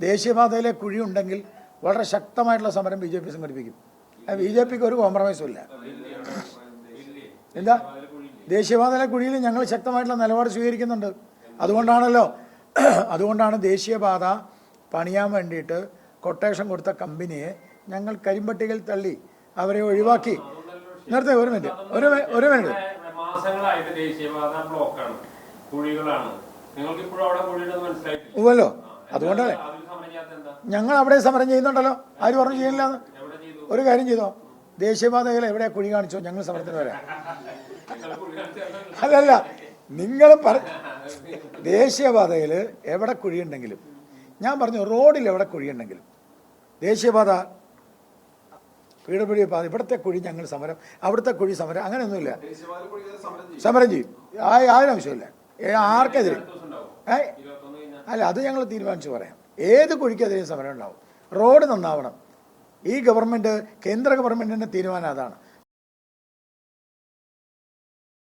ദേശീയപാതയിലെ കുഴി ഉണ്ടെങ്കിൽ വളരെ ശക്തമായിട്ടുള്ള സമരം ബി ജെ പി സംഘടിപ്പിക്കും. ബി ജെ പിക്ക് ഒരു കോംപ്രമൈസും ഇല്ല. എന്താ ദേശീയപാതയിലെ കുഴിയിൽ ഞങ്ങൾ ശക്തമായിട്ടുള്ള നിലപാട് സ്വീകരിക്കുന്നുണ്ട്. അതുകൊണ്ടാണ് ദേശീയപാത പണിയാൻ വേണ്ടിയിട്ട് കൊട്ടേഷൻ കൊടുത്ത കമ്പനിയെ ഞങ്ങൾ കരിമ്പട്ടികയിൽ തള്ളി, അവരെ ഒഴിവാക്കി. നേരത്തെ ഒരു മിനിറ്റ് ഉവല്ലോ. അതുകൊണ്ടല്ലേ ഞങ്ങൾ അവിടെ സമരം ചെയ്യുന്നുണ്ടല്ലോ. ആര് പറഞ്ഞു ചെയ്യില്ലാന്ന്? ഒരു കാര്യം ചെയ്തോ, ദേശീയപാതകൾ എവിടെ കുഴി കാണിച്ചോ, ഞങ്ങൾ സമരത്തിന് വരാം. അല്ലല്ല, നിങ്ങൾ ദേശീയപാതയിൽ എവിടെ കുഴിയുണ്ടെങ്കിലും, ഞാൻ പറഞ്ഞു റോഡിൽ എവിടെ കുഴിയുണ്ടെങ്കിലും, ദേശീയപാത PWD പാത ഇവിടുത്തെ കുഴി ഞങ്ങൾ സമരം, അവിടുത്തെ കുഴി സമരം, അങ്ങനെയൊന്നുമില്ല. സമരം ചെയ്യും, ആവശ്യമില്ല. ആർക്കെതിരെ? അല്ല, അത് ഞങ്ങൾ തീരുമാനിച്ചു പറയാം. ഏത് കുഴിക്കെതിരെയും സമരം ഉണ്ടാവും. റോഡ് നന്നാവണം. ഈ ഗവൺമെൻറ്, കേന്ദ്ര ഗവൺമെൻറ്റിൻ്റെ തീരുമാനം അതാണ്.